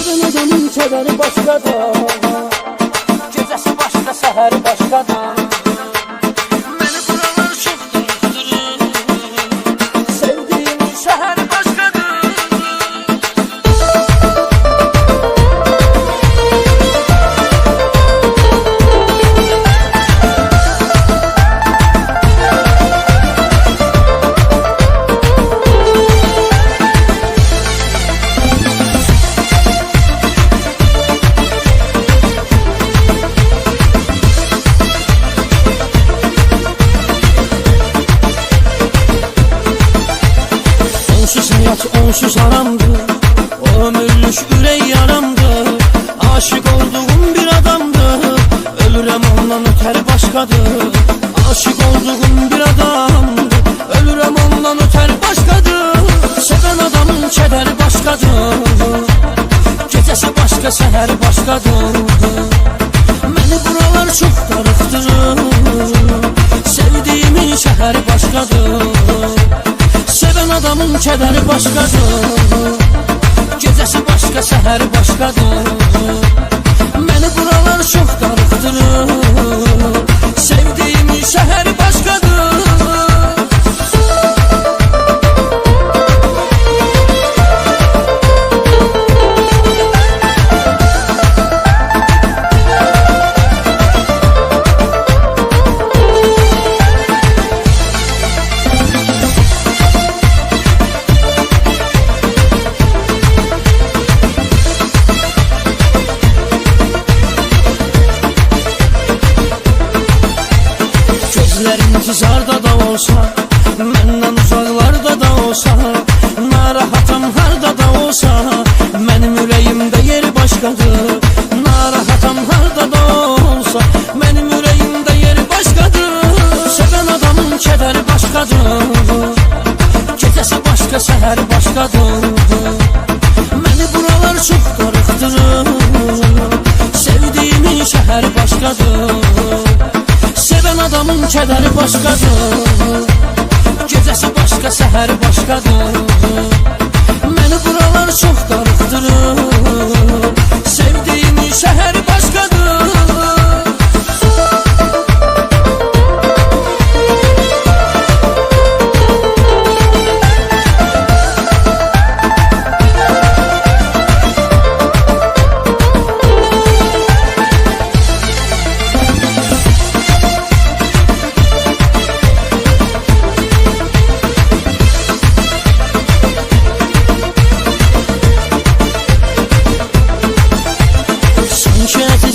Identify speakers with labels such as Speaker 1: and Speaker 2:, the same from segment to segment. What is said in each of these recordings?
Speaker 1: Seven adamın kədəri başqadır, gecəsi başqa, səhəri başqadır. Məni buralar çox darıxdırır, sevdiğimin şəhəri başqadır. Onsuz hayat, onsuz aramdır, o ömürlük ürək yaramdır. Aşık olduğum bir adamdır, ölürəm ondan ötəri başqadır. Aşık olduğum bir adamdır, ölürəm ondan ötəri başqadır. Sevən adamın kədəri başqadır, gecəsi başqa, səhəri başqadır. Məni buralar çox darıxdırır, sevdiğimin şəhəri başqadır. Sevən adamın kədəri başqadır, gecəsi başqa, səhəri başqadır. Məni buralar çox darıxdırır, sevdiğimin şəhəri başqadır. Gözlərim intizarda da olsa, məndən uzaqlarda da olsa, narahatam harda da olsa, mənim ürəyimdə yeri başqadır. Narahatam harda da olsa, mənim ürəyimdə yeri başqadır. Sevən adamın kədəri başqadır, gecəsi başqa, səhəri başqadır. Məni buralar çox darıxdırır, sevdiğimin şəhəri başqadır. Sevən adamın kədəri başqadır, gecəsi başqa, səhəri başqadır. Məni buralar çox darıxdırır, sevdiğimin şəhəri başqadır.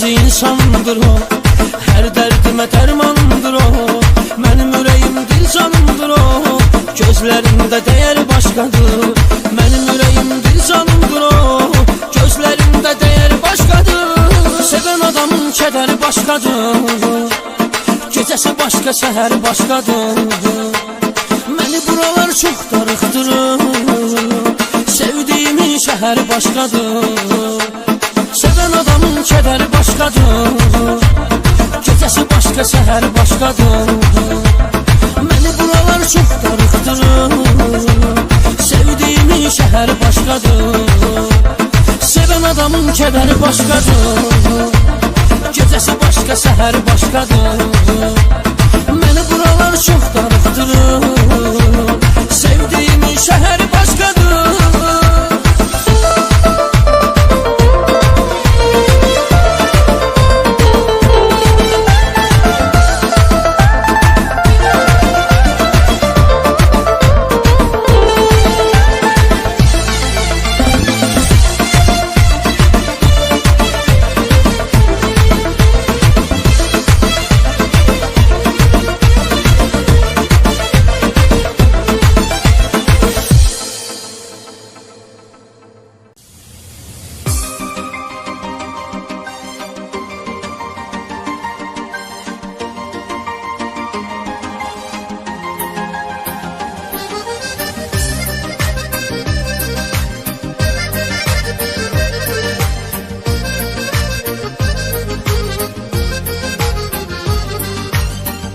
Speaker 1: İnsandır o, hər dərdimə dərmandır o. Mənim ürəyim dil canımdır o, gözlərində dəyəri başqadır. Mənim ürəyim dil canımdır o, gözlərində dəyəri başqadır. Sevən adamın kədəri başqadır, gecəsi başqa, səhəri başqadır. Məni buralar çox darıxdırır, sevdiğimin şəhəri başqadır. Sevən adamın kədəri başqadır, gecəsi başqa, səhəri başqadır. Məni buralar çox darıxdırır, sevdiğimin şəhəri başqadır. Sevən adamın kədəri başqadır, gecəsi başqa, səhəri başqadır. Məni buralar çox darıxdırır, sevdiğimin şəhəri başqadır.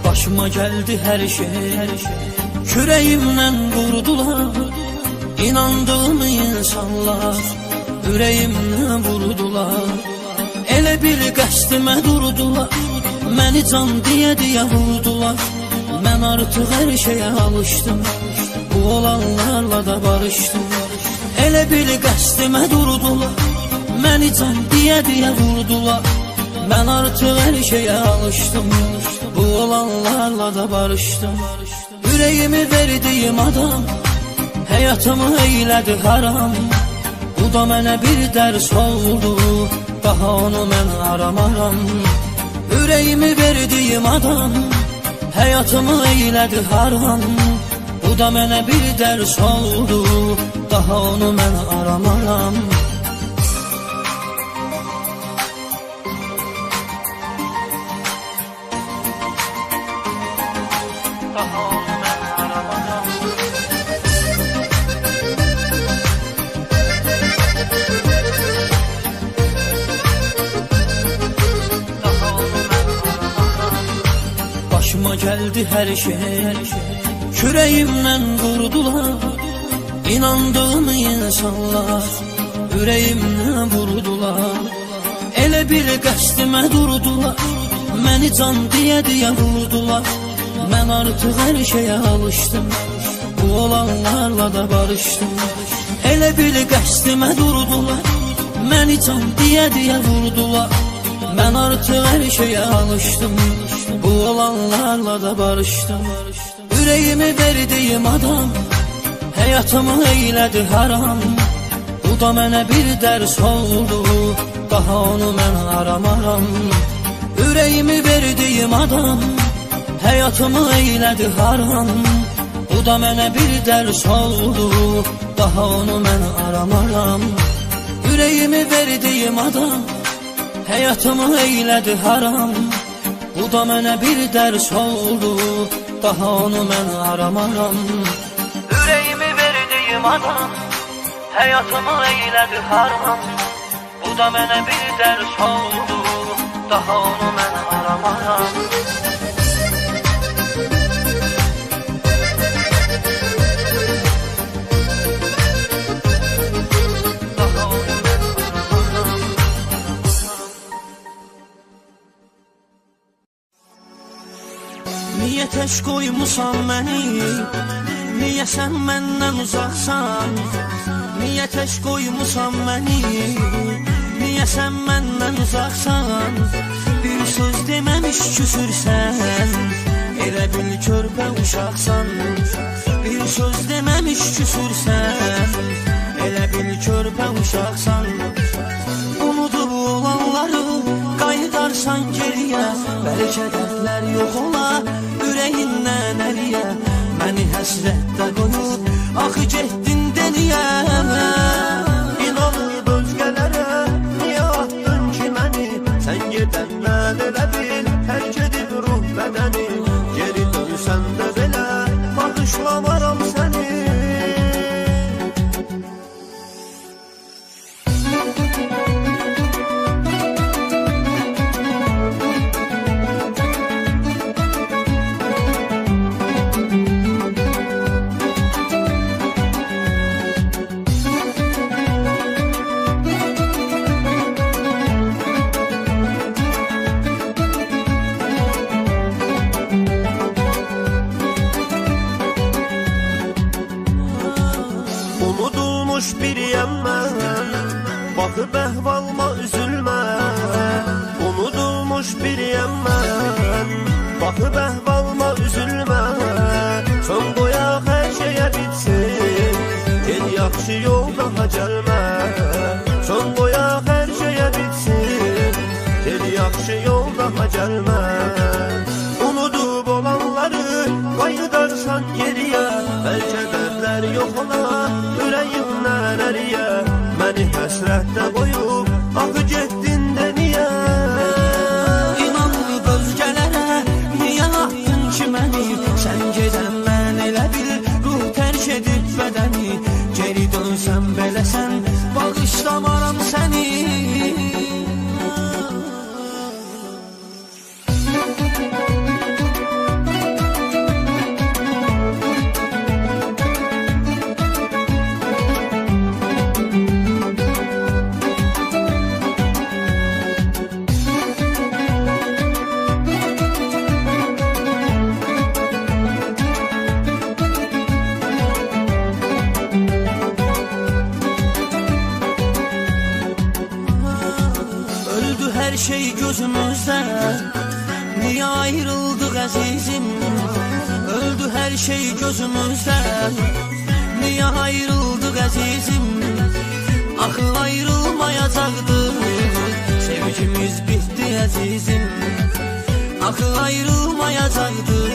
Speaker 2: Başıma geldi her şey, küreğimden vurdular. İnandığım insanlar
Speaker 1: ürəyimdən vurdular. Elə bil qəsdimə durdular, məni can deyə vurdular. Mən artıq hər şeyə alışdım, bu olanlarla da barışdım. Elə bil qəsdimə durdular, məni can deyə vurdular. Mən artıq hər şeyə alışdım, bu olanlarla da barışdım. Ürəyimi verdiyim adam həyatımı eylədi haram. Bu da mənə bir dərs oldu, daha onu mən aramaram. Ürəyimi verdiyim adam həyatımı eylədi haram. Bu da mənə bir dərs oldu, daha onu mən aramaram. Daha onu mən aramaram. Başıma geldi her şey, küreğimden vurdular. İnandığım insanlar yüreğimden vurdular. Elə bir qəsdimə durdular, məni can deyə vurdular. Mən artıq hər şeyə alışdım, bu olanlarla da barışdım. Elə bir qəsdimə durdular, məni can deyə vurdular. Mən artıq hər şeyə alışdım, bu olanlarla da barışdım. Ürəyimi verdiyim adam həyatımı eylədi haram. Bu da mənə bir dərs oldu, daha onu mən aramaram. Ürəyimi verdiyim adam həyatımı eylədi haram. Bu da mənə bir dərs oldu, daha onu mən aramaram. Ürəyimi verdiyim adam həyatımı eylədi haram. Bu da mənə bir dərs oldu, daha onu mən aramaram. Ürəyimi verdiyim adam həyatımı eylədi haram. Bu da mənə bir dərs oldu, daha onu mən aramaram. Niyə tək qoymusan məni, niyə sən məndən uzaqsan? Niyə tək qoymusan məni, niyə sən məndən uzaqsan? Bir söz deməmiş küsürsən, elə bil körpə uşaqsan. Bir söz deməmiş küsürsən, elə bil körpə uşaqsan. Unudub olanları qayıdarsan geriyə, bəlkə dərdlər yox ola ürəyindən əliyə. Məni həsrətdə qoyub axı getdin deliyə.
Speaker 3: İnanıb özgələrə niyə atdın ki məni? Sən gedəndən elə bil tərk edib ruh bədəni. Geri dönsən də belə bağışlamaram səni. Unudulmuş biriyəm mən, baxıb əhvalıma üzülmə. Unudulmuş biriyəm mən, baxıb əhvalıma üzülmə. Son qoyaq hər şeyə bitsin, gel yaxşı yoldaha gəlmə. Son qoyaq hər şeyə bitsin, gel yaxşı yoldaha gəlmə. Unudub olanları qayıdarsan geriyə, bəlkə dərdlər yox ola ürəyimdən əliyə. Məni həsrətdə qoyub axı getdin də niyə?
Speaker 1: İnanıb özgələrə niyə atdın ki məni? Sən gedəndən elə bil ruh tərk edib bədəni. Geri dönsən beləsən, bağışlamaram səni. her şey gözümüzde. Niye ayrıldık azizim? Öldü her şey gözümüzde. Niye ayrıldık azizim? Akıl ayrılmayacaktı. Sevgimiz bitti azizim. Akıl ayrılmayacaktı.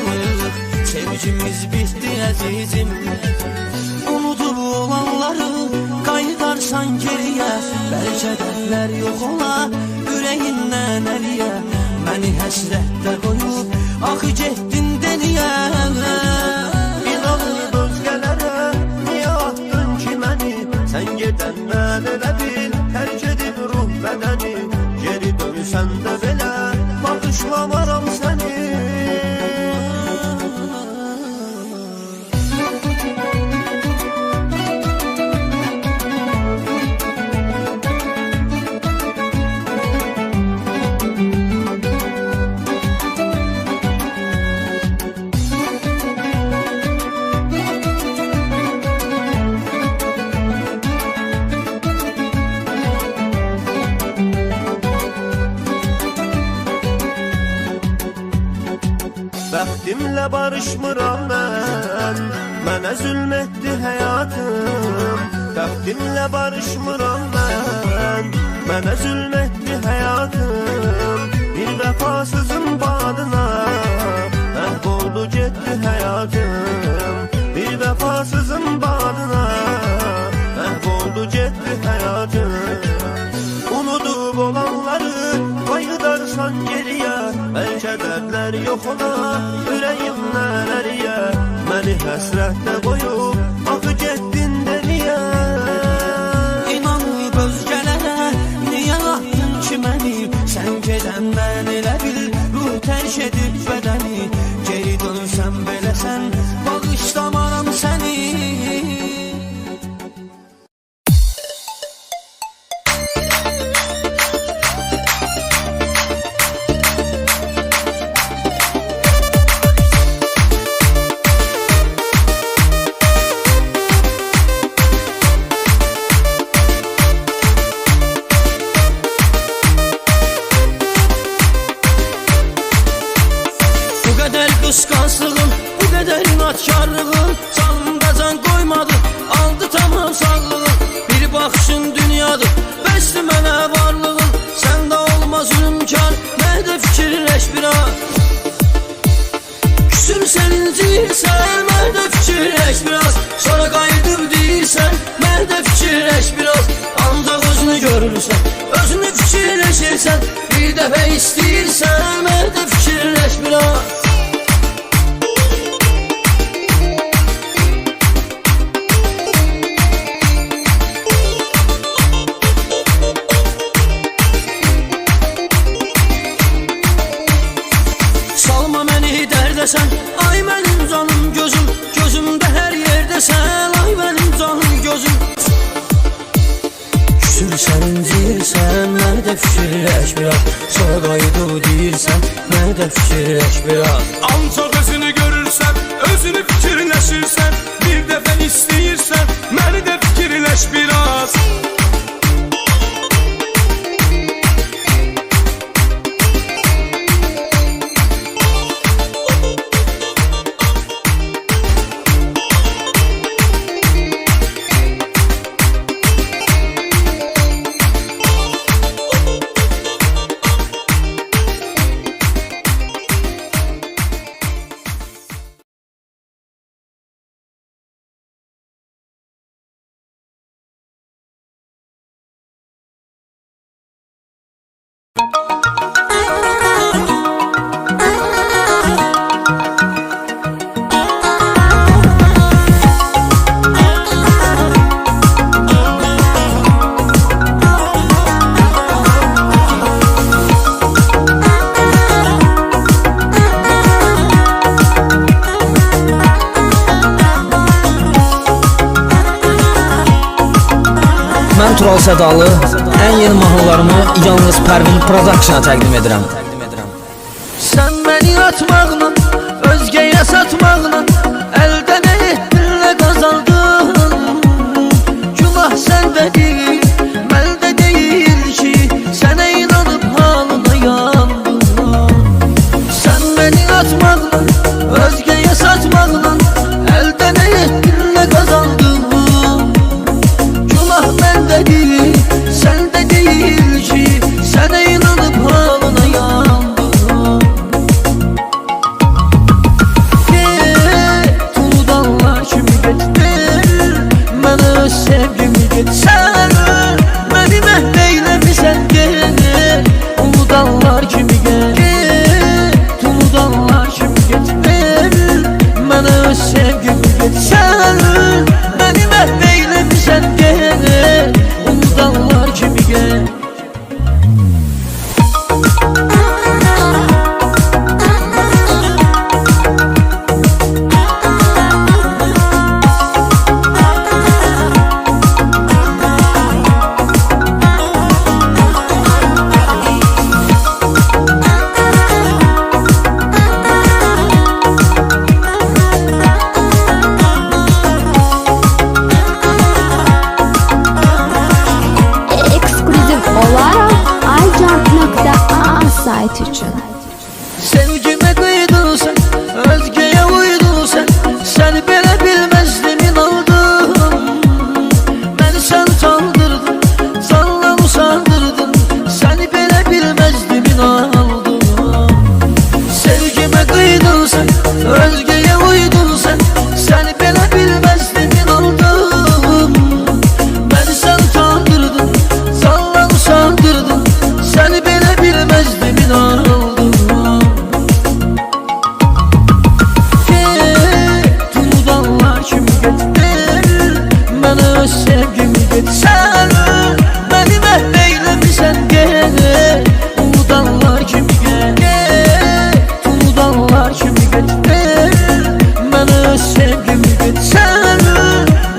Speaker 1: Sevgimiz bitti azizim. Unutup olanları qayıdarsan geriye. Belki dertler yok ola yüreğinden eriye. Məni həsrətdə qoyub axı getdin deliyə.
Speaker 3: İnanıb özgələrə niyə atdın ki məni? Sən gedəndən elə bil tərk edib ruh bədəni. Geri dönsən də belə bağışlamaram səni. Bəxtimlə barışmıram mən, mənə zülm etdi həyatım. Bəxtimlə barışmıram mən, mənə zülm etdi həyatım. Bir vəfasızın badına məhv oldu getdi həyatım. Bir vəfasızın badına məhv oldu getdi həyatım. Unudub olanları qayıdarsan geriyə. Bəlkə dərdlər yox ola ürəyimdən əriyə. Məni həsrətdə qoyub axı getdin deliyə.
Speaker 1: İnanıb özgələrə niyə atdın ki məni? Sən gedəndən elə bil ruh tərk edib bədəni. Geri dönsən beləsən bağışlamaram səni. Kıskançlığın, bu kadar inatkarlığın canımda can koymadı, aldı tamam sağlığın. Bir bakışın dünyadır, bəsli mənə varlığın. Səndə olmaz ümkar, nədə fikirləş biraz. Küsürsən incirsən, məndə fikirləş biraz. Sonra qayıdıb deyirsən, məndə fikirləş biraz. Ancaq özünü görürsən, özünü fikirləşirsən. Bir dəfə istəyirsən, məndə fikirləş biraz. Sən, ay mənim canım gözüm, gözümdə hər yerdəsən, ay mənim canım gözüm. Küsürsən, incirsən, mənə də fikirləş biraz. Sonra qayıdıb deyirsən, mənə də fikirləş biraz.
Speaker 2: Ancaq özünü görürsən, özünü fikirləşirsən. Bir dəfə istəyirsən, məni də fikirləş biraz.
Speaker 4: Mən Tural Sədalı, ən yeni mahnılarımı yalnız Pərvin Production'a təqdim edirəm.
Speaker 1: Sən məni atmaqla, özgəyə satmaqla, əldə nə etdin, nə qazandın? Günah səndə deyil, məndə deyil ki, sənə inanıb halım özgeye satmaqla əldə nə etdin, nə qazandın? Günah məndə deyil, səndə deyil ki, sənə inanıb halına yandım. Tuludanlar kimi getdin, mənə öz sevgimi getsən, məni məhv eyləmisən gel. Uludanlar kimi gel, tuludanlar kimi getdin, mənə öz sevgimi getsən, məni məhv eyləmisən gel. Uludanlar kimi gel.
Speaker 5: Eksklüziv olaraq iJump.aa sayt üçün.
Speaker 1: Sevgime kıydın sen, özgeye uydun sen, seni belə bilmezdim inandım. Beni sen utandırdın, zanla usandırdın, seni belə bilmezdim inandım. Sevgime kıydın sen, özgeye uydun sen, seni belə bilmezdim inandım. Beni sen utandırdın, zanla usandırdın, seni belə bilmezdim inandım. Tuludanlar kimi getdin, mənə öz sevgimi getsən, məni məhv eyləmisən gel. Uludanlar kimi gel, tuludanlar kimi getdin, mənə öz sevgimi getsən,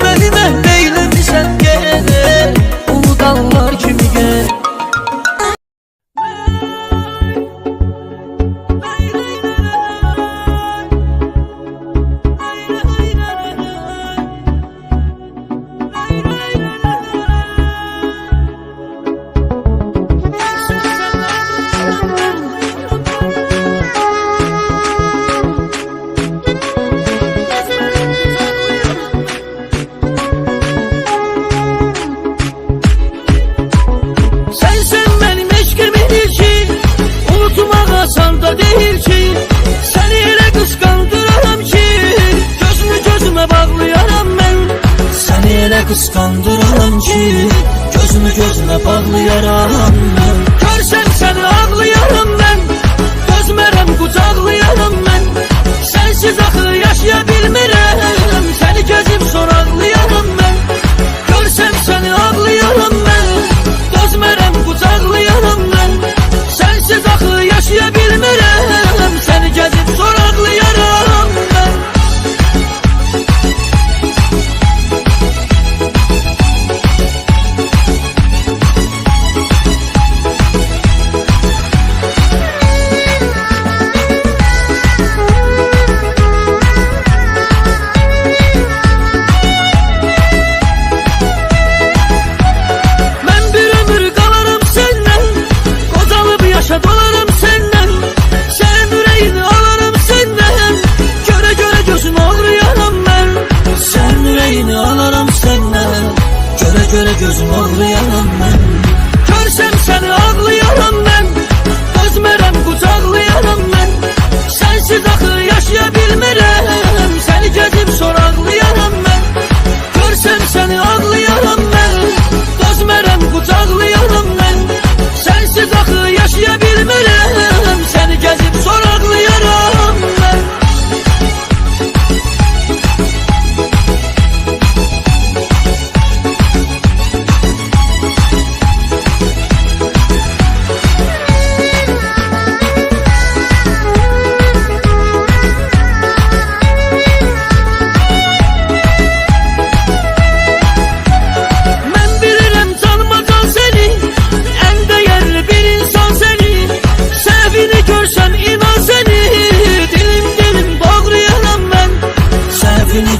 Speaker 1: məni məhv eyləmisən gel. Uludanlar kimi gel. Sensin benim eşkimi değil ki, unutmak asan da değil ki, seni elə kıskandıram ki, gözümü gözüme bağlayaram ben. Seni elə kıskandıram ki, gözümü gözüme bağlayaram ben. Görsem seni ağlayaram ben, gözmerem kucaklayaram ben. Sensiz axı yaşaya bilmirəm, seni gözüm soraqlayaram ben. Görsem seni ağlayaram ben, gözmerem kucaklayaram ben. Sensiz axı yaşaya bilmirəm, seni gezip soraqlayaram ben. Ben bir ömür kalarım senden, kocalıp yaşa dolarım senden. Senin yüreğini alırım senden, göre göre gözüm ağrıyaram ben. Senin yüreğini alırım senden, göre göre gözüm ağrıyaram ben. Görsem seni ağlayaram ben, gözmerem kucaklayaram ben. Sensiz axı yaşaya bilmirəm, seni gezip soraqlayaram ben. Görsem seni ağlayaram ben, gözmerem kucaklayaram ben. Sensiz axı yaşaya bilmirəm, seni gezip soraqlayaram ben.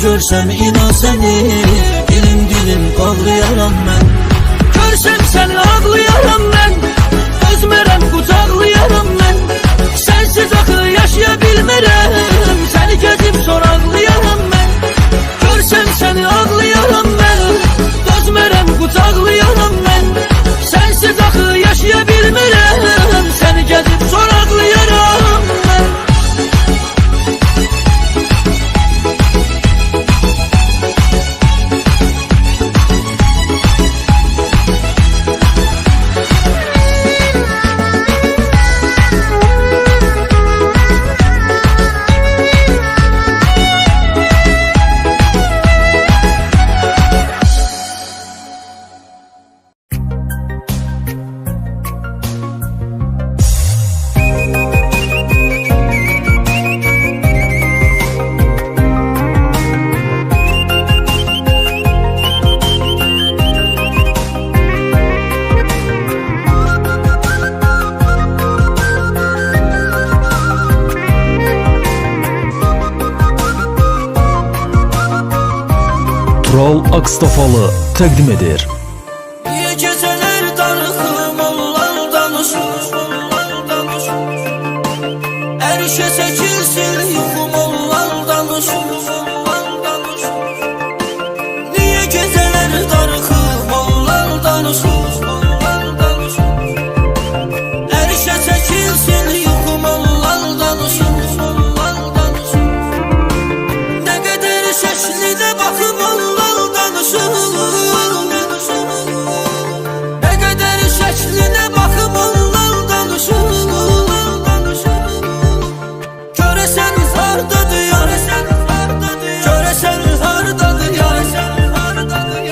Speaker 1: Görsem inan seni, dilim ağlayaram ben. Görsem seni ağlayaram ben, özmerem kucaklayaram ben. Sensiz axı yaşaya bilmirəm,
Speaker 6: Ural Akstafalı təqdim edir.
Speaker 1: Niye geceler darıkım onlar danışır Erişe çekilsin yukum onlar danışır Niye geceler darıkım onlar danışır Erişe çekilsin yukum onlar danışır Ne kadar şekli de bakım onlar danışır Şəklinə baxım onlar danışır Görəsən hardadır yar Görəsən hardadır yar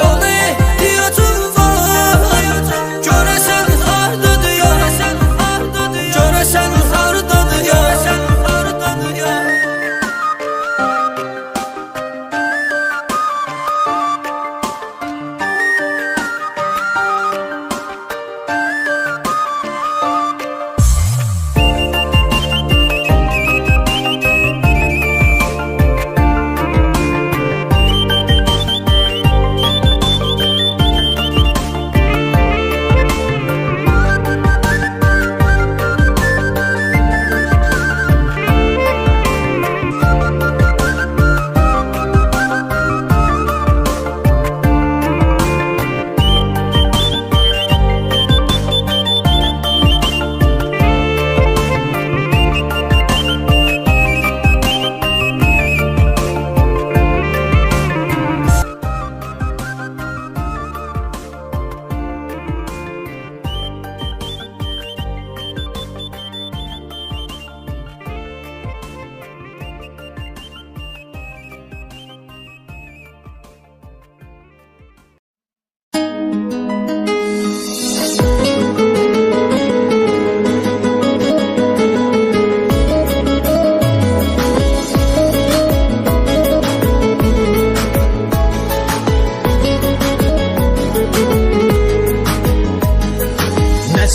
Speaker 1: Ona ehtiyacım var Görəsən hardadır yar Görəsən hardadır yar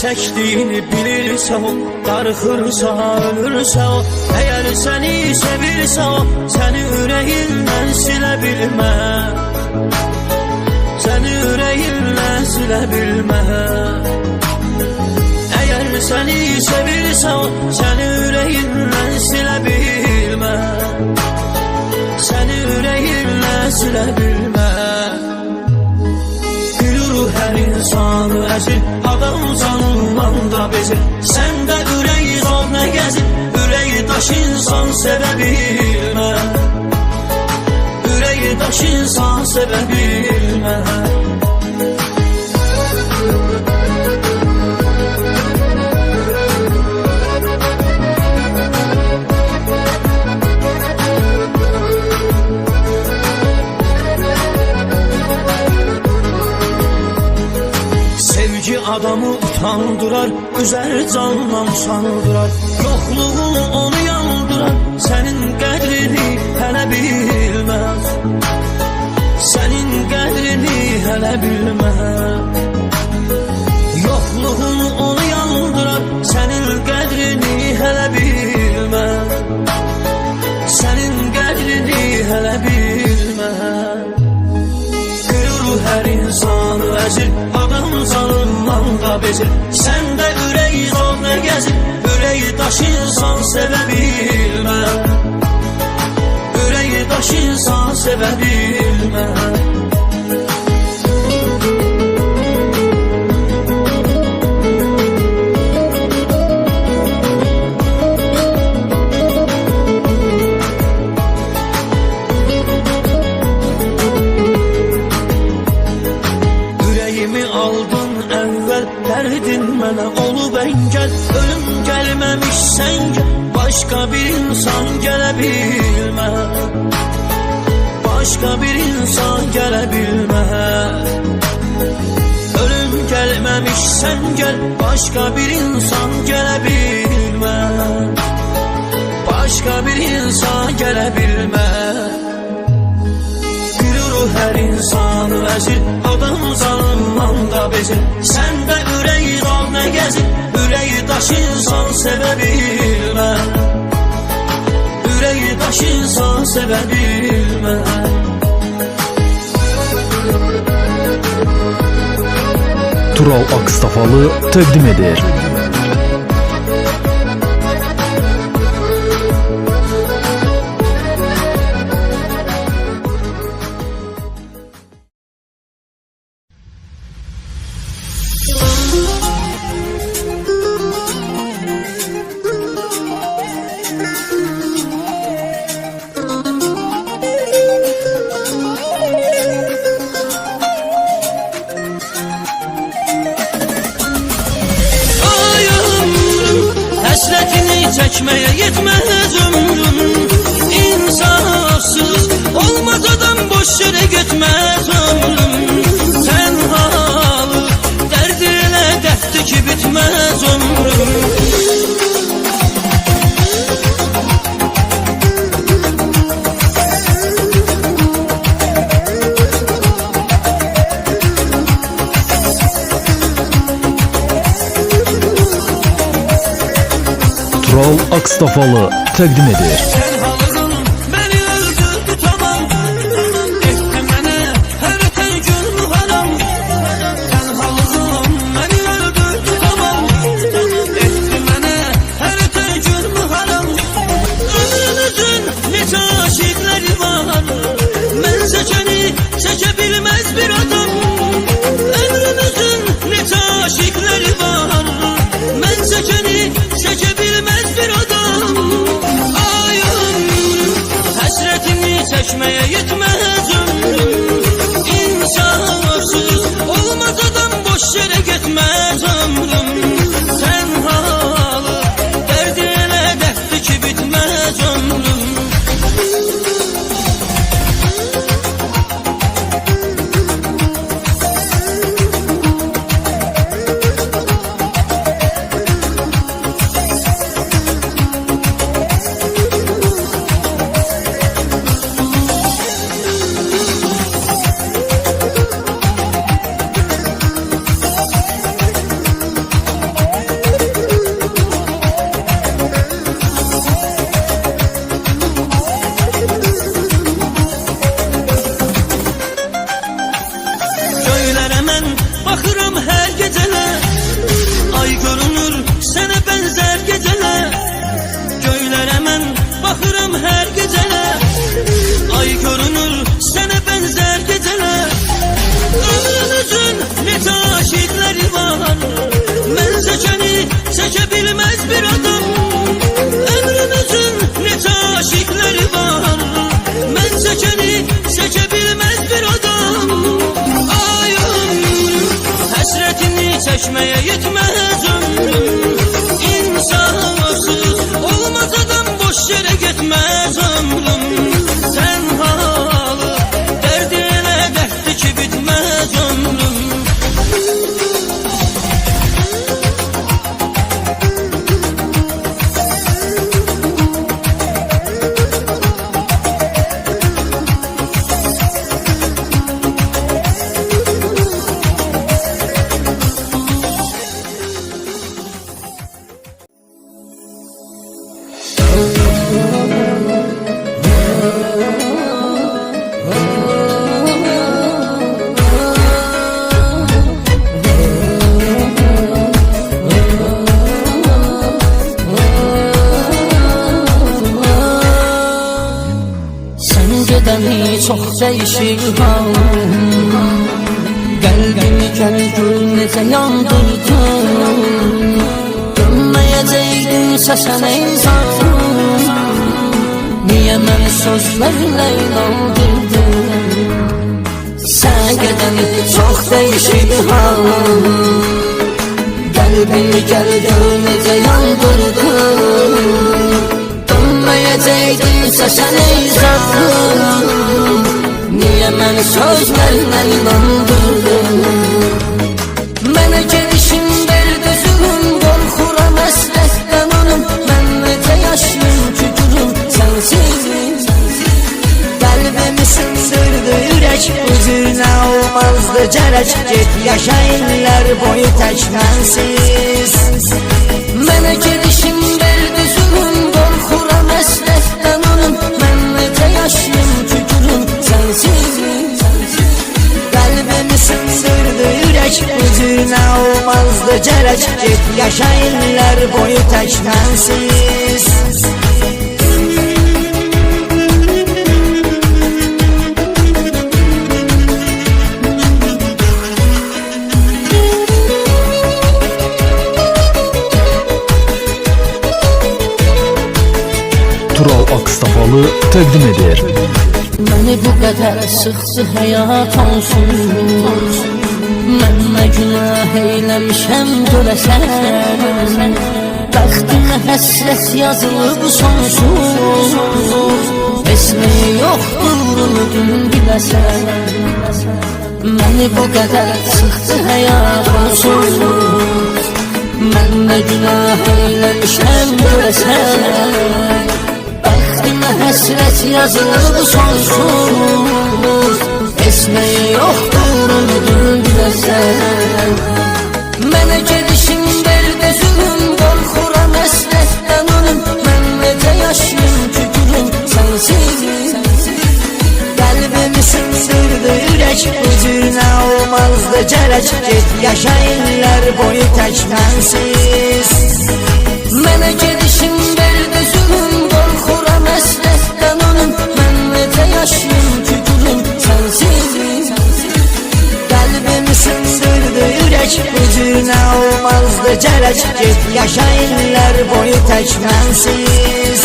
Speaker 1: Çəkdiyini bilirsə o, darıxırsa, ölürsə o Əgər səni sevirsə o, səni ürəyindən silə bilməz Səni ürəyindən silə bilməz Əgər səni sevirsə o, səni ürəyindən silə bilməz Səni ürəyindən silə bilməz Hər insanı əzir, adam canından da bezir Səndə ürəyi zalına gəzir, ürəyi daş insan sevə bilməz Ürəyi daş insan sevə bilməz Adamı utandırar, üzer candan sandırar Yokluğun onu yandırar, senin qədrini hələ bilməz Senin qədrini hələ bilməz Yokluğun onu yandırar, senin qədrini hələ bilməz Senin qədrini hələ bilməz Hər insanı əzir, adam canından da bezir Səndə ürəyi zalına gəzir, ürəyi daş insan sevə bilməz Ürəyi daş insan sevə bilməz Dərdin mənə olub əngəl Ölüm gəlməmiş sən gəl Başqa bir insan gələ bilməz Başqa bir insan gələ bilməz Ölüm gəlməmiş sən gəl Başqa bir insan gələ bilməz Başqa bir insan gələ bilməz Hər insanı əzir, adam canından da bezir Səndə ürəyi dalına gəzir, ürəyi daş insan sevə bilməz Ürəyi daş insan sevə bilməz
Speaker 6: Tural Akstafalı təqdim edir.
Speaker 1: Həsrətini çəkməyə yetməz ömrüm. İnsafsız olmaz adam, boş yerə getməz ömrüm. Tənhalı dərd elə dərddir ki bitməz ömrüm.
Speaker 6: Tural Akstafalı təqdim edir.
Speaker 1: Tənhalığım məni öldürdü tamam. Etdi mənə hər ötən gün mühəram. Tənhalığım məni öldürdü tamam. Etdi mənə hər ötən gün mühəram. Ömrümüzün neçə aşiqləri var, mən çəkəni çəkə bilməz bir adam. Ömrümüzün neçə aşiqləri var, mən çəkəni çəkə bilməz bir adam. Ayım, həsrətini çəkməyə yetməz ömrüm. İnsafsız olmaz adam, boş yerə getməz ömrüm. Tənhalı dərd elə dərddir ki bitməz ömrüm. Göylərə mən baxıram hər gecələr, ay görünür sənə bənzər gecələr. Göylərə mən baxıram hər gecələr, ay görünür sənə bənzər gecələr. Ömrümüzün neçə aşiqləri var, mən çəkəni çəkə bilməz bir adam. Ömrümüzün neçə aşiqləri var, mən çəkəni çəkə bilməz bir adam. Həsrətini çəkməyə yetməz ömrüm. İnsafsız olmaz adam, boş yerə getməz ömrüm. Tənhalı dərd elə dərddir ki bitməz ömrüm. Gedəni çox dəyişir halım. Qəlbimi gəl gör necə yandırdın. Dönməyəcəkdinsə sən ey zalim, niyə məni sözlərlə inandırdın? Sən gedəni çox dəyişir halım. Qəlbimi gəl gör necə yandırdın. Dönməyəcəkdinsə sən ey zalim, niyə məni sözlərlə inandırdın? Mənə gelişin verdi zülüm, qorxuram əsrətdən ölüm. Mən necə yaşayım ki gülüm sənsiz? Qəlbimi sındırdı ürək, bu cürlə olmazdı gərək. Get yaşa illər boyu tək mənsiz. Mənə gelişin verdi zülüm, qorxuram əsrətdən ölüm. Mən necə yaşayım ki gülüm sənsiz? Qəlbimi sındırdı ürək,
Speaker 7: ürək üzünə olmazdı gərək. Get yaşa illər boyu tək mənsiz.
Speaker 6: Tural Akstafalı təqdim edir.
Speaker 1: Məni bu qədər sıxdı həyat onsuz. Mən nə günah eyləmişəm görəsən. Bəxtimə həsrət yazılıb sonsuz. Esmi yoxdur ümidin biləsən. Məni bu qədər sıxdı həyat onsuz. Mən nə günah eyləmişəm görəsən. Bəxtimə həsrət yazılıb sonsuz. Esmi yoxdur ümidin biləsən. Mənə gedişin verdi zülüm, qorxuram əsrətdən ölüm. Mən necə yaşayım ki gülüm sənsiz. Qəlbimi sındırdı ürək üzünə olmazdı gərək. Get yaşa illər boyu tək mənsiz. Mənə gedişin verdi zülüm, qorxuram əsrətdən ölüm. Mən necə yaşayım ki gülüm sənsiz. Qəlbimi sındırdı ürək üzünə olmazdı gərək. Get yaşa illər boyu tək mənsiz.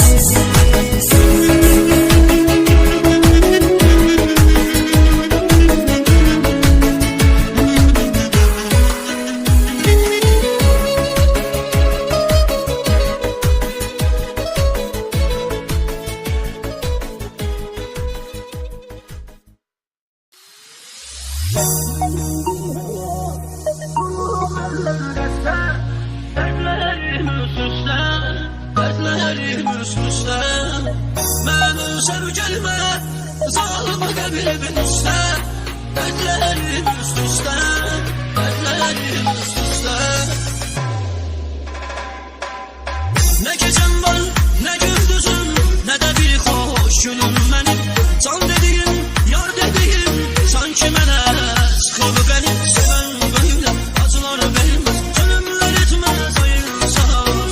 Speaker 1: Dertlerim üst-üste, mən üzər gəlmə, zalımı qəbilbin üstə. Dertlerim üst-üste, dertlerim üst-üste. Nə gecəm var, nə gündüzüm, nə də bir xoş günüm mənim. Can dediyim, yar dediyim, sanki mənə sıxıb qənim. Sevən böylə, acılar verməz, zülümlər etməz ayırsaz.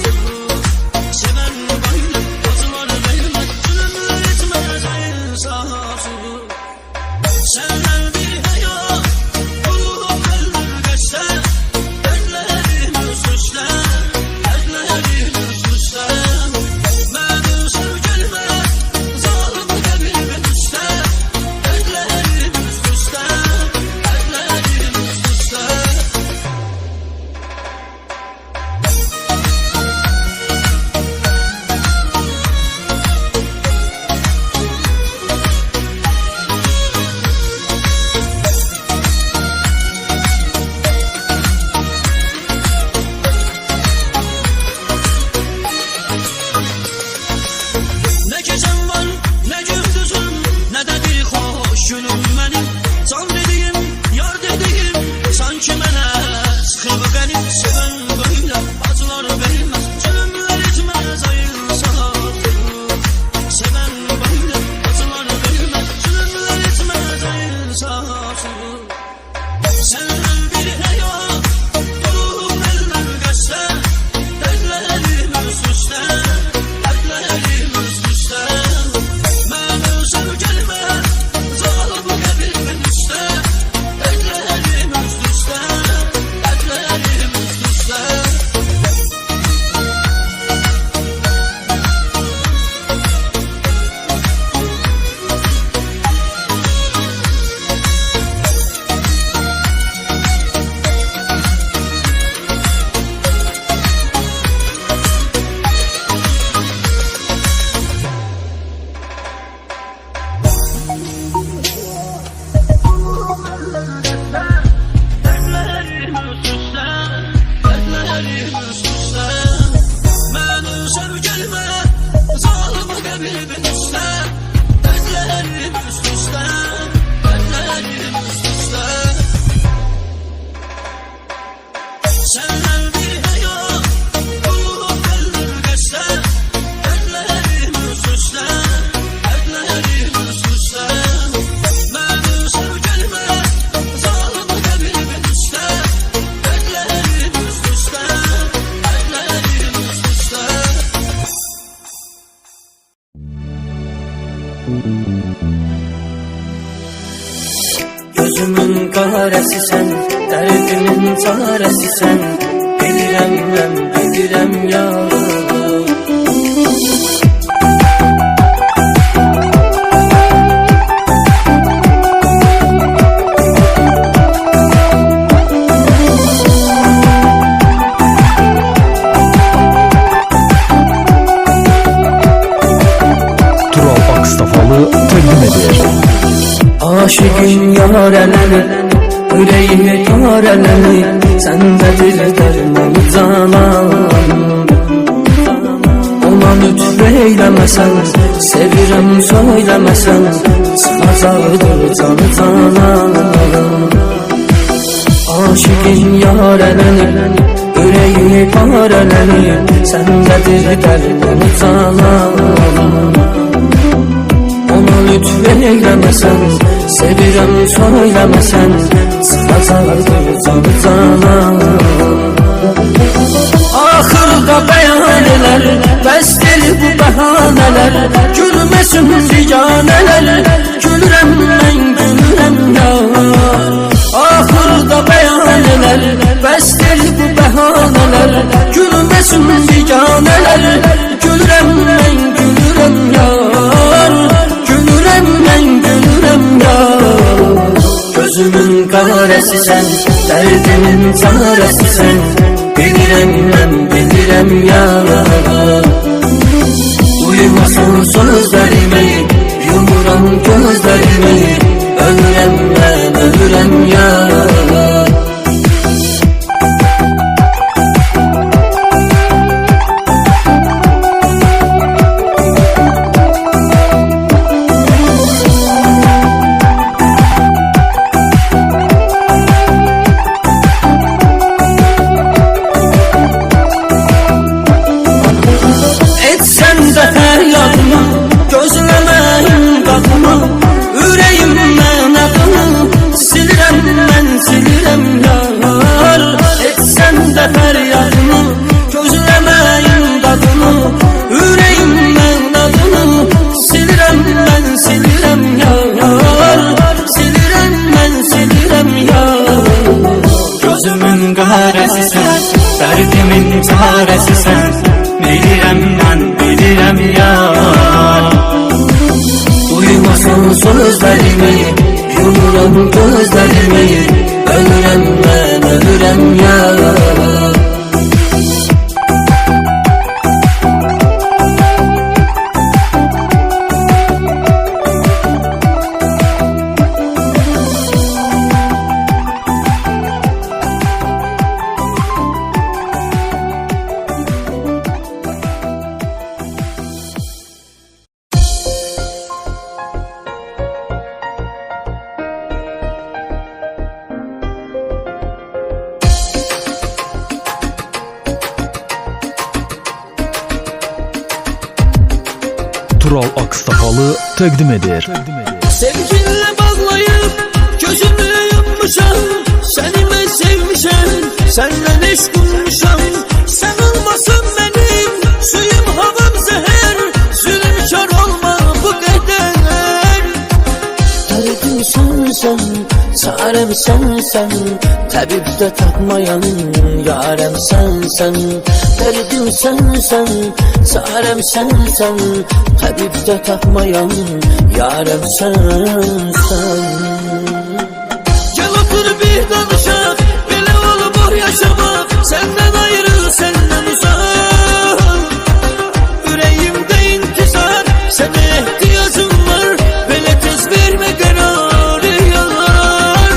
Speaker 1: Sevən böylə, acılar verməz, zülümlər etməz ayırsaz. Səndən bir həyat, ruhum ölür qəşsə. Dərdlərim üst-üstə, dərdlərim üst-üstə. Mən üzər gəlmə, zalımı qəbilbin üstə. Dərdlərim üst-üstə, dərdlərim üst-üstə. Nə gecəm var, nə gündüzüm, nə də bir xoş günüm mənim. Can dediyim, yar dediyim, sanki mənə sıxıb qənim. Sevən böylə, acılar verməz, zülümlər etməz ayırsaz. Sevən böylə, acılar verməz, zülümlər etməz ayırsaz. Səndən bir həyat, ruhum ölür qəşsə. Dərdlərim üst-üstə, dərdlərim üst-üstə. Mən üzər gəlmə, zalımı qəbilbin üstə. Dərdlərim üst-üstə, dərdlərim üst-üstə. çarəsisən, dərdimin çarəsisən. Bilirəm mən, bilirəm yar.
Speaker 6: Təqdim edir.
Speaker 1: Aşıqın yarələni, ürəyimi tarələni, səndədir dərmanı canan. Ona lütf eyləməsən, sevirəm söyləməsən, çıxacaqdır canı canan. Aşıqın yarələni, ürəyimi tarələni, səndədir dərmanı canan. Ona lütf eyləməsən, sevirəm söyləməsən, çıxacaqdır canı canan. Axırda bəyan elər, bəsdir bu bəhanələr, gülməsin biganələr, gülürəm mən, gülürəm yar. Axırda bəyan elər, bəsdir bu bəhanələr, gülməsin biganələr, gülürəm mən, gülürəm yar. Gülürəm mən, gülürəm yar. Gözümün qarəsisən, dərdimin çarəsisən. Bilirəm mən, bilirəm yar. Duymasan sözlərimi, yumuram gözlərimi. Ölürəm mən, ölürəm yar. Dərdimin çarəsisən, bilirəm mən, bilirəm yar. Duymasan sözlərimi, yumuram gözlərimi. Ölürəm mən, ölürəm yar.
Speaker 6: Tural Akstafalı təqdim edir.
Speaker 1: Sevginle bağlayıp gözümü yummuşam, seni ben sevmişem, senden eş kurmuşam. Sen olmasın benim suyum havam zehir, zulümkar olma bu kadar. Dərdim sensen, çarem sensen, təbibdə tapmayan yarem sensen. Dərdim sensen, çarem sensen, təbibdə tapmayan yarem sensen. Gel otur bir danışaq, belə olmur yaşamaq, senden ayrı, senden uzak. Ürəyimdə intizar, sənə ehtiyacım var, belə tez vermə qərarı yalan.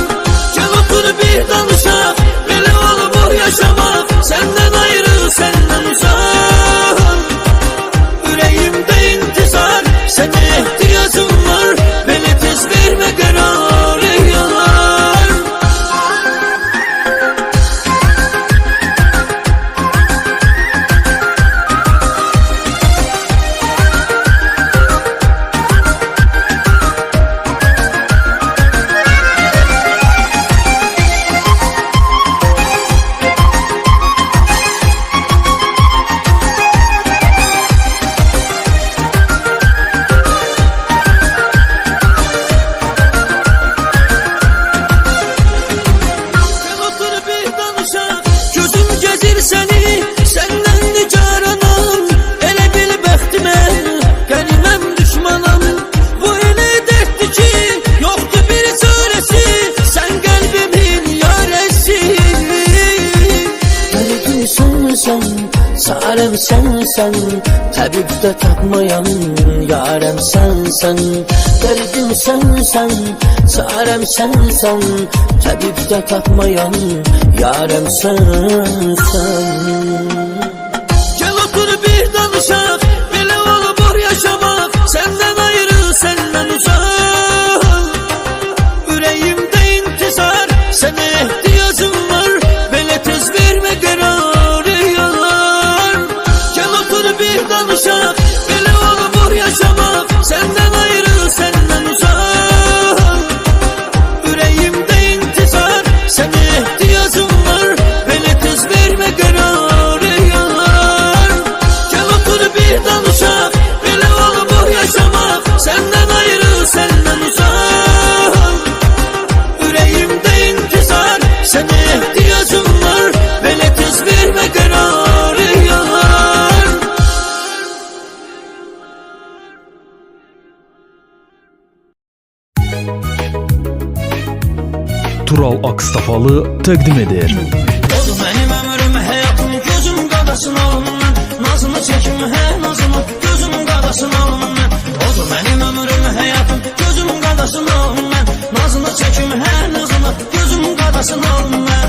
Speaker 1: Gel otur bir danışaq, belə olmur yaşamaq, senden ayrı, senden uzak. Ürəyimdə intizar, sənə ehtiyacım var, belə tez vermə qərarı yalan. sensen, çarem sensen, təbibdə tapmayan yarəm sensen. Dərdim sensen, çarem sensen, təbibdə tapmayan yarəm sensen. Gel otur bir danışaq, belə olub yaşamaq, səndən ayrı, səndən uzaq. Ürəyimdə intizar, sənə ehtiyacım var, belə tez vermə qərarı yar. Gel otur bir danışaq, belə olub yaşamaq, səndən ayrı, səndən uzaq. Ürəyimdə intizar, sənə ehtiyacım var, belə tez vermə qərarı yar. Gel otur bir danışaq, belə olub yaşamaq, səndən ayrı, səndən uzaq. Ürəyimdə intizar, sənə ehtiyacım var, belə tez vermə qərarı yar.
Speaker 6: Tural Akstafalı təqdim edir.
Speaker 1: Odur mənim ömrüm, həyatım, gözüm qadasın alım mən. Nazını çəkim, hə nazını, gözüm qadasın alım mən. Odur mənim ömrüm, həyatım, gözüm qadasın alım mən. Nazını çəkim, hə nazını, gözüm qadasın alım mən.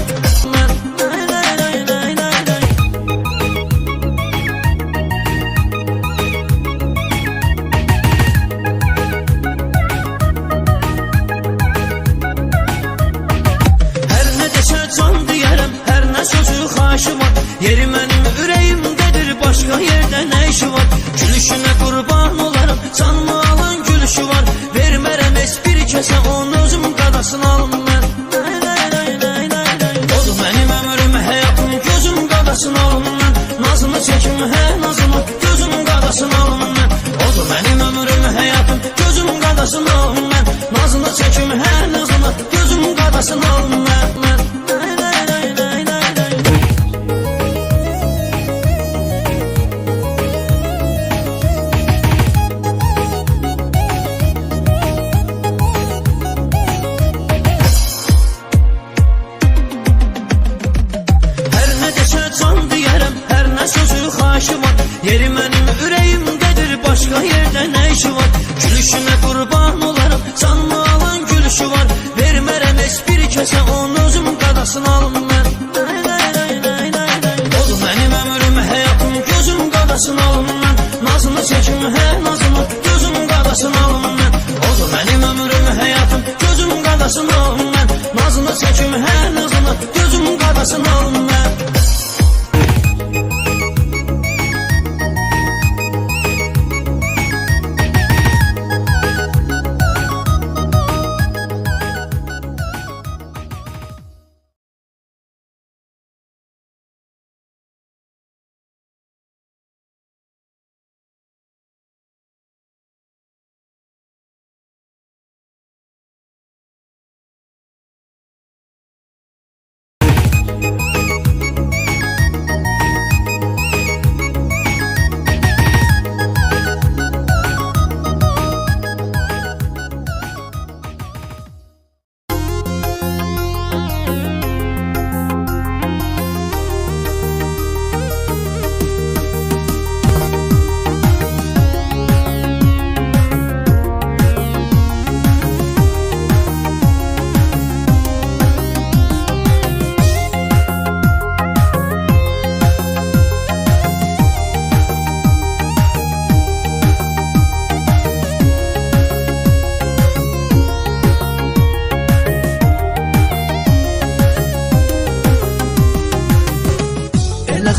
Speaker 1: Hər nə desə can deyərəm, hər nə sözü xahişı var. Yeri mənim ürəyimdədir, başqa yerdə nə işi var? Gülüşünə qurban olarım, canımı alan gülüşü var. Vermərəm heç bir kəsə, onun özüm qadasını alım mən. Odur mənim ömrüm, həyatım, gözüm qadasını alım mən. Nazını çəkim, hə nazını, gözüm qadasını alım mən. Odur mənim ömrüm, həyatım, gözüm qadasını alım mən. Nazını çəkim, hə nazını, gözüm qadasını alım mən. Hər nə desə can deyərəm, hər nə sözü xahişı var. Yeri mənim ürəyimdədir, başqa yerdə nə işi var? Gülüşünə qurban olarım, canımı alan gülüşü var. Vermərəm heç bir kəsə, onun özüm qadasını alım mən. Odur mənim ömrüm, həyatım, gözüm qadasını alım mən. Nazını çəkim, hə nazını, gözüm qadasını alım mən. Odur mənim ömrüm, həyatım, gözüm qadasını alım mən. Nazını çəkim, hə nazını, gözüm qadasını alım mən.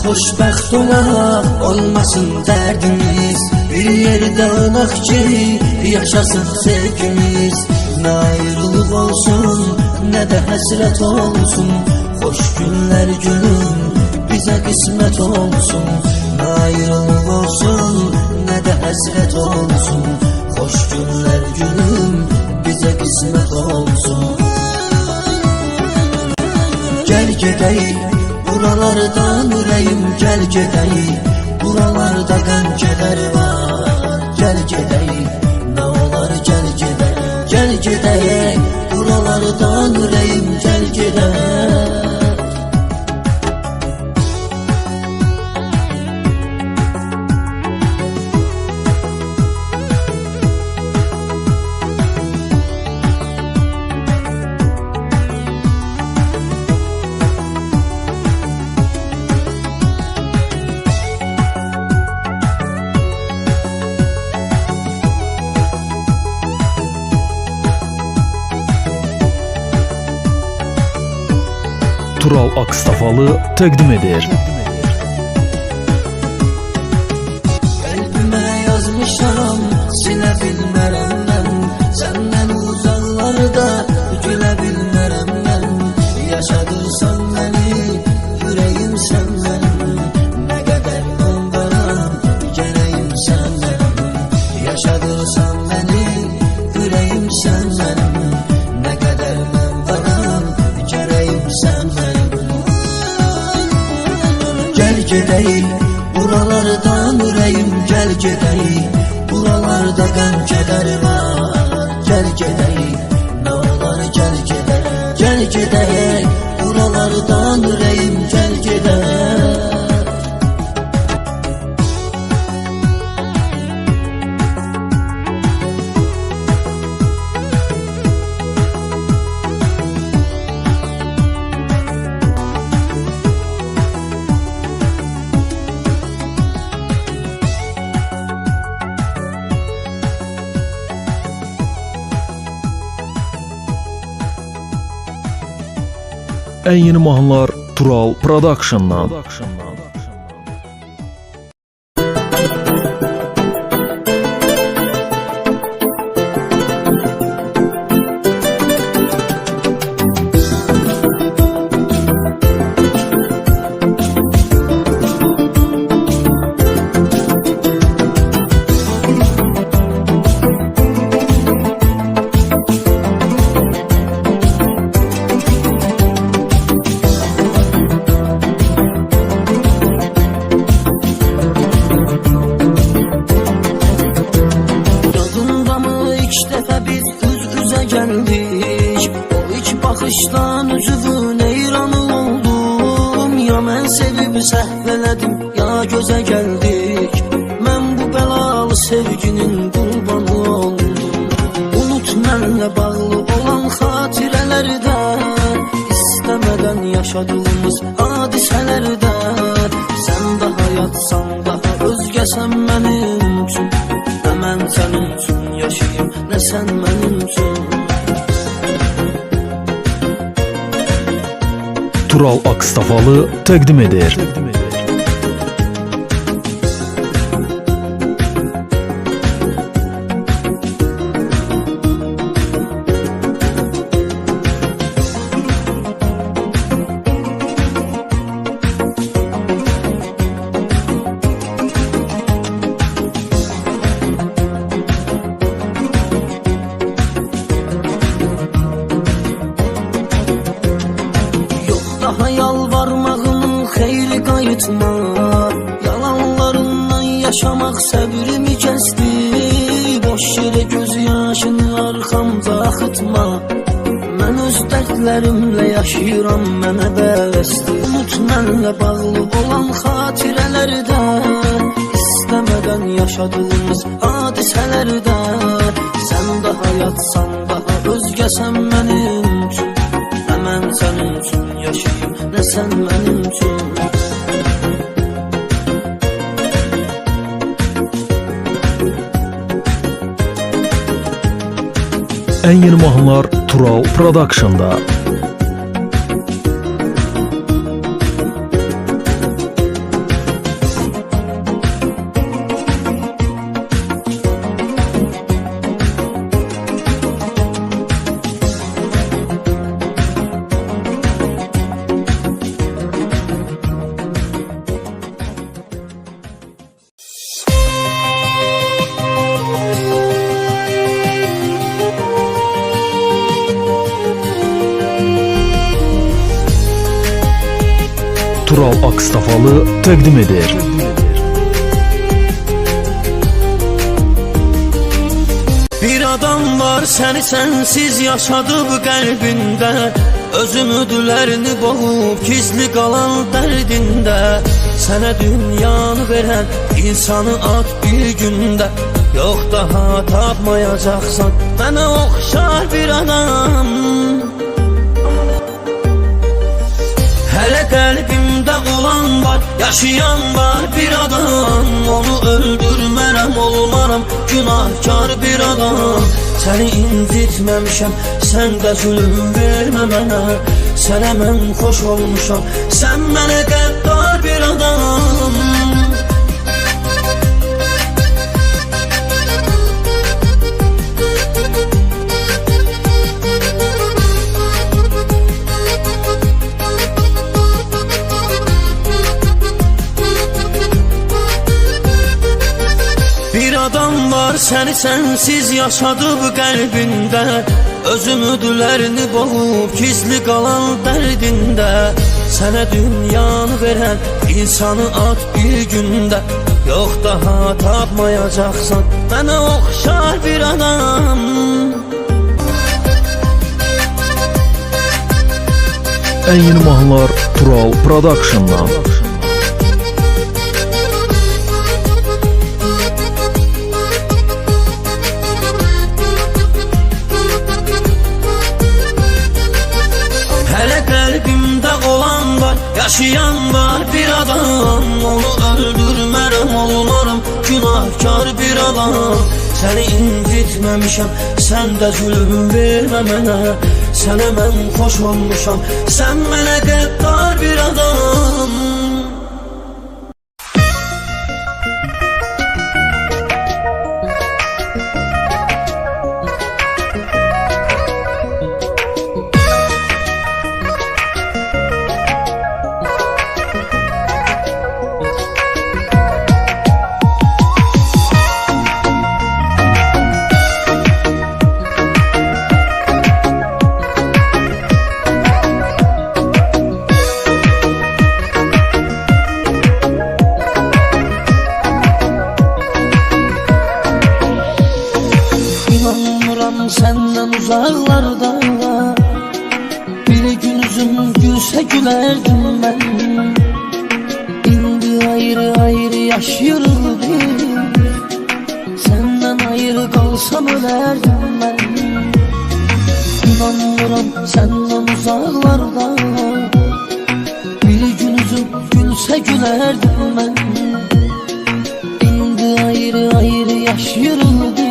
Speaker 1: Xoşbəxt olaq, olmasın dərdimiz. Bir yerdə olaq ki, yaşasın sevgimiz. Nə ayrılıq olsun, nə də həsrət olsun. Xoş günlər günüm bizə qismət olsun. Nə ayrılıq olsun, nə də həsrət olsun. Xoş günlər günüm bizə qismət olsun. Gəl gedəyik buralardan ürəyim, gəl gedəyik. Buralarda qəm kədər var. Gəl gedəyik, nə olar gəl gedəyik. Gəl gedəyik, buralardan ürəyim, gəl gedəyik.
Speaker 6: Tural Akstafalı təqdim edir.
Speaker 1: Qəlbimə yazmışam, silə bilmərəm mən. Səndən uzaqlarda gülə bilmərəm mən. Yaşadırsan məni, ürəyim sən mənim. Nə qədər mən varam, gərəyim sən mənim. Yaşadırsan məni, ürəyim sən mənim. Nə qədər mən varam, gərəyim sən mənim. Gəl gedəyik buralardan ürəyim, gəl gedəyik. Buralarda qəm kədər var. Gəl gedəyik, nə olar gəl gedəyik. Gəl gedəyik buralardan ürəyim, gəl gedəyik.
Speaker 6: Ən yeni mahnılar Tural Production'dan. Geldik, o ilk baxışdan üzüvün eyranı oldum. Ya mən sevib səhv elədim, ya gözə gəldik. Mən bu bəlalı sevginin qurbanı oldum. Unut mənlə bağlı olan xatirələrdə, istəmədən yaşadığımız hadisələrdə. Sən daha yatsan, daha özgəsən mənim üçün. Nə mən sənin üçün yaşayım, nə sən mənim üçün. Tural Akstafalı təqdim edir.
Speaker 1: Daha yalvarmağımın xeyri qayıtma. Yalanlarından yaşamaq səbrimi kəsdi. Boş yerə göz yaşını arxamda axıtma. Mən öz dərdlərimlə yaşayıram, mənə bəsdir. Unut mənlə bağlı olan xatirələrdə, istəmədən yaşadığımız hadisələrdə. Sən daha yatsan, daha özgəsən mənim üçün. Nə mən sənin üçün yaşayım, nə sən mənim üçün.
Speaker 6: Ən yeni mahnılar Tural Production'da. Tural Akstafalı təqdim edir.
Speaker 1: Bir adam var səni sənsiz yaşadıb qəlbində. Özümüdülərini boğub gizli qalan dərdində. Sənə dünyanı verən insanı at bir gündə. Yox daha tapmayacaqsan mənə oxşar bir adam. Hələ qəlbimdə olan var, yaşayan var bir adam. Onu öldürmərəm, olmaram günahkar bir adam. Səni incitməmişəm, sən də zülüm vermə mənə. sənə mən xoş olmuşam. Sən mənə qəddar bir adam. Bir adam var səni sənsiz yaşadıb qəlbində, öz ümidlərini boğub gizli qalan dərdində. Sənə dünyanı verən insanı at bir gündə, yox daha tapmayacaqsan mənə oxşar bir adam.
Speaker 6: Ən yeni mahnılar Tural Production'dan.
Speaker 1: Hələ qəlbimdə olan var, yaşayan var bir adam. Onu öldürmərəm, olmaram günahkar bir adam. Səni incitməmişəm, sən də zülüm vermə mənə. Sənə mən xoş olmuşam, sən mənə qəddar bir adam. İnanmıram səndən uzaqlarda, bir gün üzüm gülsə gülərdim mən. İndi ayrı yaşayırıq biz, səndən ayrı qalsam ölərdim mən. İnanmıram səndən uzaqlarda, bir gün üzüm gülsə gülərdim mən. İndi ayrı yaşayırıq biz,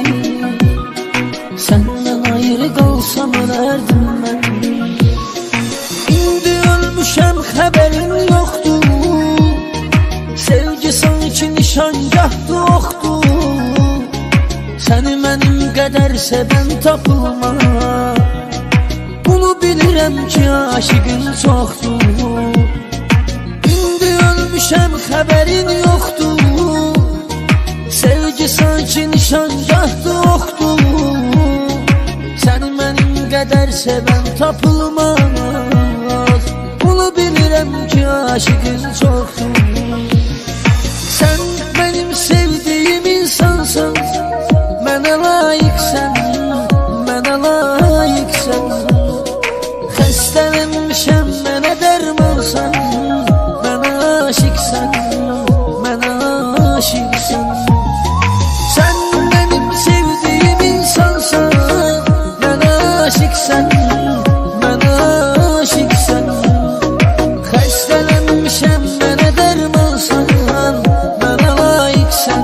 Speaker 1: səndən ayrı qalsam ölərdim mən. İndi ölmüşəm xəbərim yoxdur, sevgi sanki nişangahdı oxdur. Səni mənim qədər sevən tapılmaz, bunu bilirəm ki aşıqın çoxdur. İndi ölmüşəm xəbərin yoxdur, sevgi sanki nişangahdı oxdur. Səni mənim qədər sevən tapılmaz, bunu bilirəm ki aşıqın çoxdur. Sən mənim sevdiyim insansan, mənə layiqsən, mənə layiqsən. Xəstələnmişəm, mənə dərmansan, mənə aşiqsən, mənə aşiqsən. Sən mənim sevdiyim insansan, mənə aşiqsən, mənə aşiqsən. Xəstələnmişəm, mənə dərmansan, mənə layiqsən,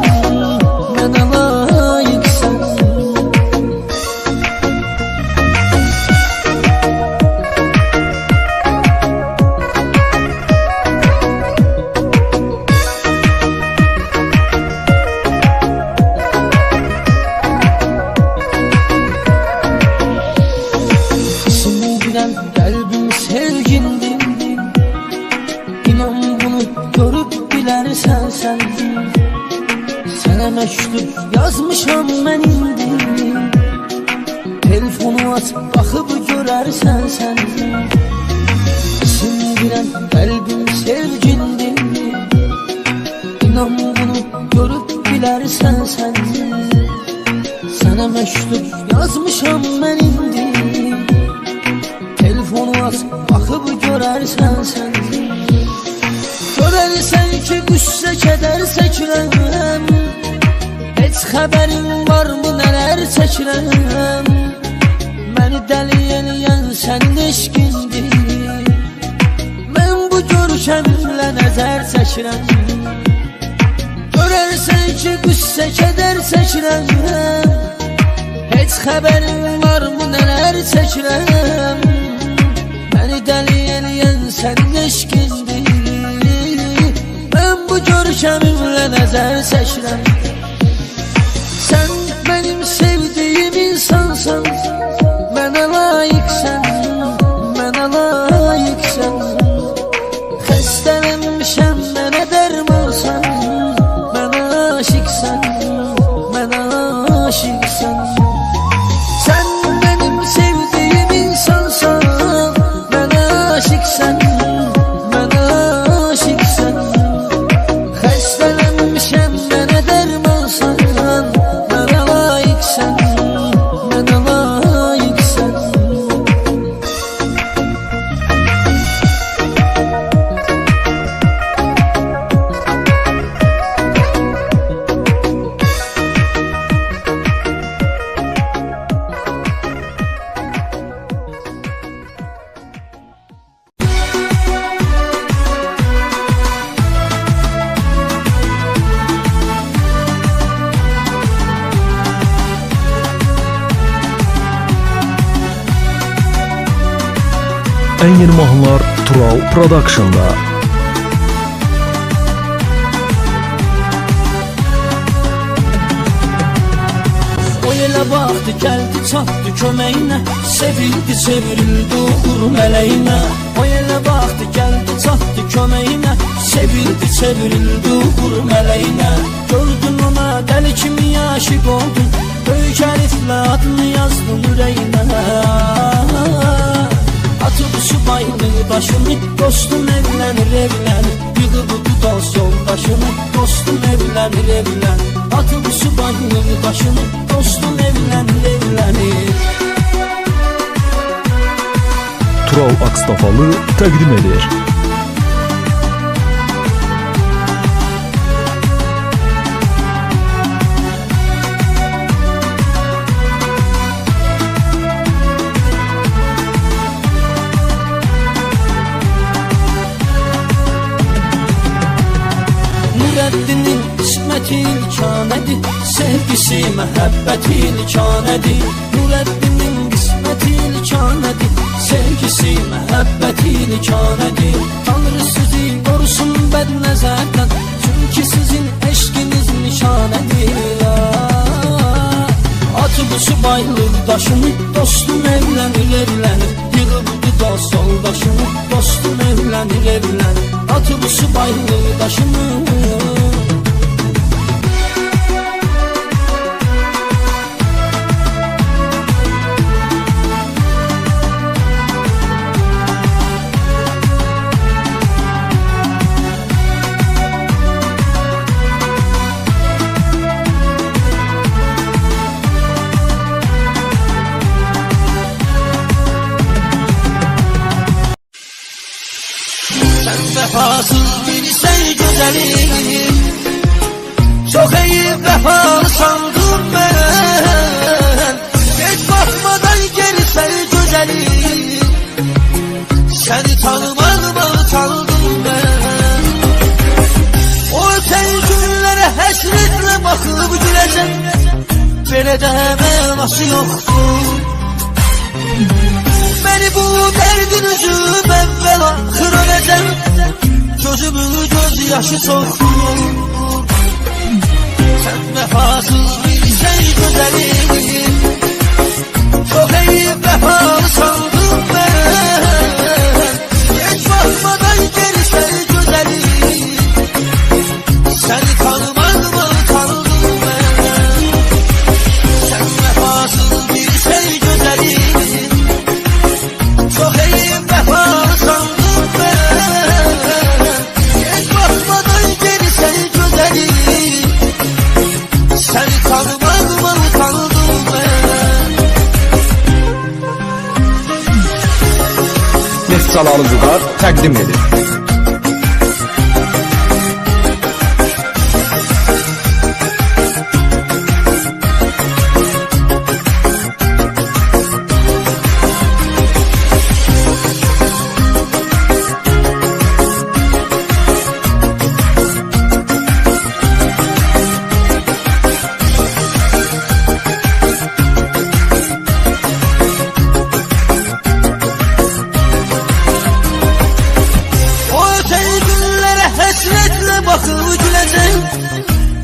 Speaker 1: mənə layiqsən. Qəlbim sevgindir, inan bunu görüb bilərsən sən. Sənə məktub yazmışam mən indi, telefonu aç baxıb görərsən sən. Sindirən qəlbim sevgindir, inan bunu görüb bilərsən sən. Sənə məktub yazmışam mən indi, telefonu aç baxıb görərsən sən. Görərsən ki qüssə kədər çəkirəm, heç xəbərin varmı nələr çəkirəm. Məni dəli eləyən sənin eşqindir, mən bu görkəmlə nəzər çəkirəm. Görərsən ki qüssə kədər çəkirəm, heç xəbərin varmı nələr çəkirəm. Məni Məni dəli eləyən sənin eşqindir. Mən bu görkəmimlə nəzər çəkirəm. Sən mənim sevdiyim insansan, mənə layiqsən, mənə layiqsən. Xəstələnmişəm, mənə dərmansan, mənə aşiqsən, mənə aşiqsən. Sən mənim sevdiyim insansan, mənə aşiqsən, mənə aşiqsən. Xəstələnmişəm, mənə dərmansan, mənə layiqsən, mənə layiqsən.
Speaker 6: En yeni mahnılar Tural Production'da.
Speaker 1: O elə baxdı, gəldi, çatdı köməyinə. Sevildi, çevrildi, uğur mələyinə. O elə baxdı, gəldi, çatdı köməyinə. Sevildi, çevrildi, uğur mələyinə. Gördün ona, dəli kimi aşiq oldun. Böyük hərflə adını yazdın ürəyinə. Atıp subaylığı başını, dostum evlənir, evlənir. Yığıb tutaz yoldaşını, dostum evlənir, evlənir. Atıp subaylığı başını, dostum evlənir, evlənir.
Speaker 6: Tural Akstafalı təqdim edir.
Speaker 1: Nureddinin qisməti ilkanədir, sevgisi məhəbbəti ilkanədir. Nureddinin qisməti ilkanədir, sevgisi məhəbbəti ilkanədir. Tanrı sizi qorusun bəd nəzərdən, çünki sizin eşqiniz nişanədir. Atıp subaylıq daşını, dostum evlənir, evlənir. Yığıb dost yoldaşını, dostum evlənir, evlənir. Atıp subaylıq daşını. Sen vefasız birisən güzelim, çok iyi vefalı sandım ben. Geç bakmadan geri sen güzelim, seni tanımam tanıdım ben. O öten günlere həsretle bakıp güleceğim, belə də mənası yoktur. Beni bu derdin üzüp evvel ahır öleceğim, gözümü göz yaşı soktur. Sen vefasız bilsen güzelim, çok iyi vefalı sandım ben. Geç bakmadan geri sen güzelim, seni tanımam tanıdım ben. Sen vefasız bilsen güzelim, çok iyi vefalı sandım ben. Geç bakmadan geri sen güzelim, seni tanımam tanıdım ben.
Speaker 8: Neft Salalı Zugar təqdim edir.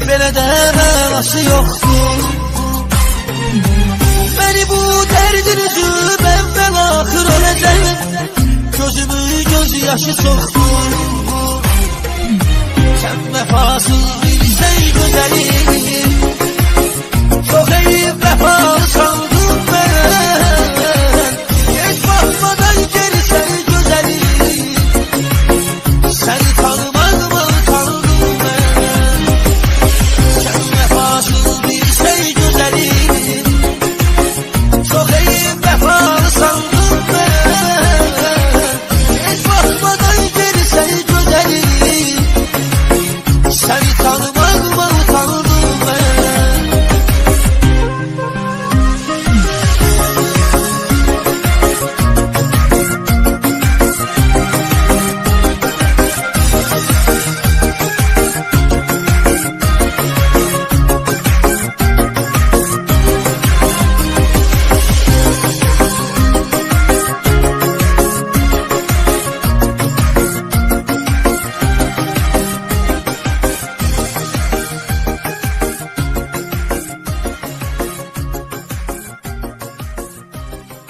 Speaker 1: belə də mənası yoxdur. Məni bu dərdin üzüb əvvəl axır öləcək, gözümü göz yaşı çoxdur. Sən vəfasız bilsən gözəlim,